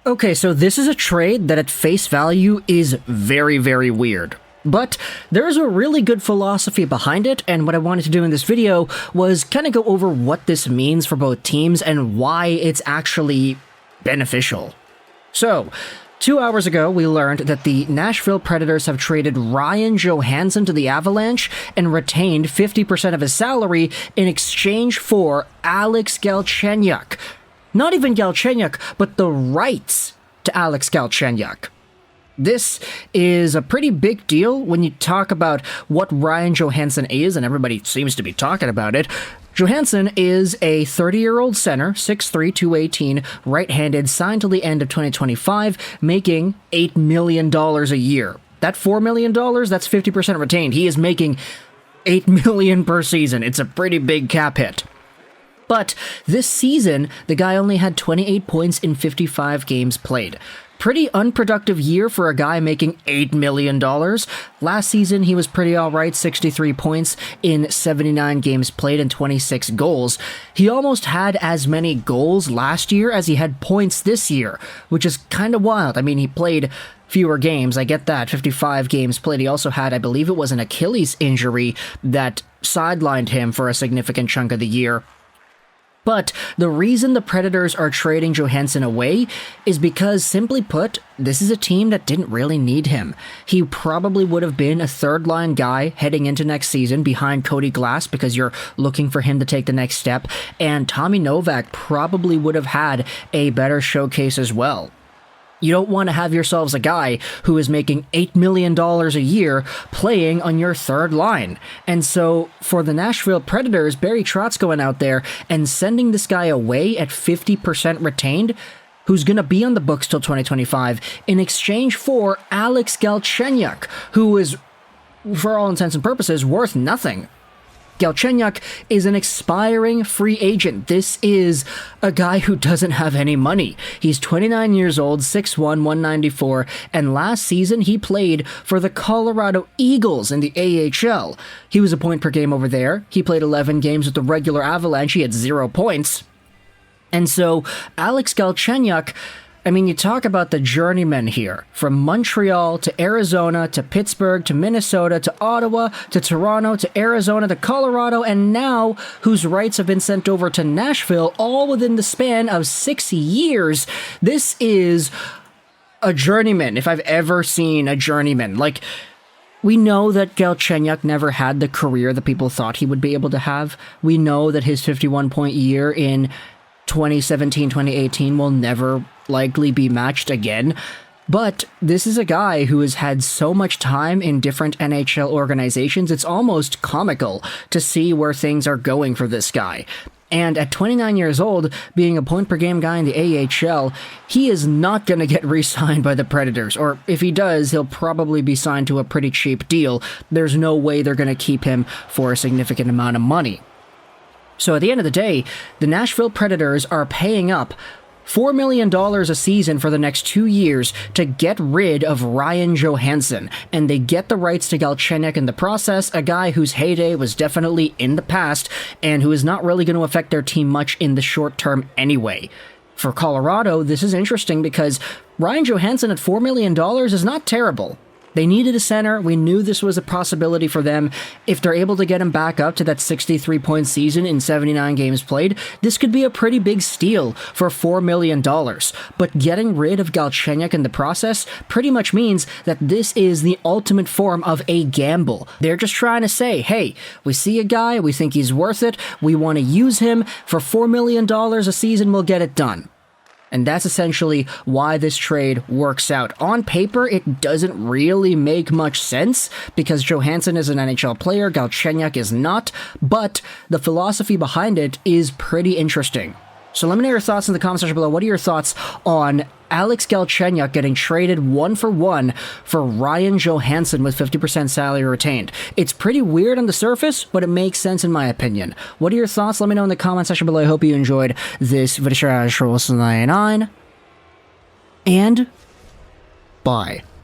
Okay, so this is a trade that at face value is very, very weird. But there's a really good philosophy behind it, and what I wanted to do in this video was kind of go over what this means for both teams and why it's actually beneficial. So, 2 hours ago, we learned that the Nashville Predators have traded Ryan Johansen to the Avalanche and retained 50% of his salary in exchange for Alex Galchenyuk. Not even Galchenyuk, but the rights to Alex Galchenyuk. This is a pretty big deal when you talk about what Ryan Johansen is, and everybody seems to be talking about it. Johansen is a 30-year-old center, 6'3", 218, right-handed, signed till the end of 2025, making $8 million a year. That $4 million, that's 50% retained. He is making $8 million per season. It's a pretty big cap hit. But this season, the guy only had 28 points in 55 games played. Pretty unproductive year for a guy making $8 million. Last season, he was pretty alright, 63 points in 79 games played and 26 goals. He almost had as many goals last year as he had points this year, which is kind of wild. I mean, he played fewer games, I get that, 55 games played. He also had, I believe it was an Achilles injury that sidelined him for a significant chunk of the year. But the reason the Predators are trading Johansen away is because, simply put, this is a team that didn't really need him. He probably would have been a third-line guy heading into next season behind Cody Glass because you're looking for him to take the next step, and Tommy Novak probably would have had a better showcase as well. You don't want to have yourselves a guy who is making $8 million a year playing on your third line. And so for the Nashville Predators, Barry Trotz going out there and sending this guy away at 50% retained, who's going to be on the books till 2025, in exchange for Alex Galchenyuk, who is, for all intents and purposes, worth nothing. Galchenyuk is an expiring free agent. This is a guy who doesn't have any money. He's 29 years old, 6'1", 194, and last season he played for the Colorado Eagles in the AHL. He was a point per game over there. He played 11 games with the regular Avalanche. He had 0 points. And so Alex Galchenyuk, I mean, you talk about the journeyman here, from Montreal to Arizona to Pittsburgh to Minnesota to Ottawa to Toronto to Arizona to Colorado, and now whose rights have been sent over to Nashville, all within the span of 6 years. This is a journeyman, if I've ever seen a journeyman. Like, we know that Galchenyuk never had the career that people thought he would be able to have. We know that his 51-point year in 2017-2018 will never likely be matched again, but this is a guy who has had so much time in different NHL organizations, it's almost comical to see where things are going for this guy. And at 29 years old, being a point-per-game guy in the AHL, he is not going to get re-signed by the Predators, or if he does, he'll probably be signed to a pretty cheap deal. There's no way they're going to keep him for a significant amount of money. So at the end of the day, the Nashville Predators are paying up $4 million a season for the next 2 years to get rid of Ryan Johansen, and they get the rights to Galchenyuk in the process, a guy whose heyday was definitely in the past, and who is not really going to affect their team much in the short term anyway. For Colorado, this is interesting because Ryan Johansen at $4 million is not terrible. They needed a center. We knew this was a possibility for them. If they're able to get him back up to that 63-point season in 79 games played, this could be a pretty big steal for $4 million. But getting rid of Galchenyuk in the process pretty much means that this is the ultimate form of a gamble. They're just trying to say, hey, we see a guy, we think he's worth it, we want to use him, for $4 million a season, we'll get it done. And that's essentially why this trade works out. On paper, it doesn't really make much sense because Johansen is an NHL player, Galchenyuk is not, but the philosophy behind it is pretty interesting. So let me know your thoughts in the comment section below. What are your thoughts on Alex Galchenyuk getting traded 1-for-1 for Ryan Johansen with 50% salary retained? It's pretty weird on the surface, but it makes sense in my opinion. What are your thoughts? Let me know in the comment section below. I hope you enjoyed this video. And bye.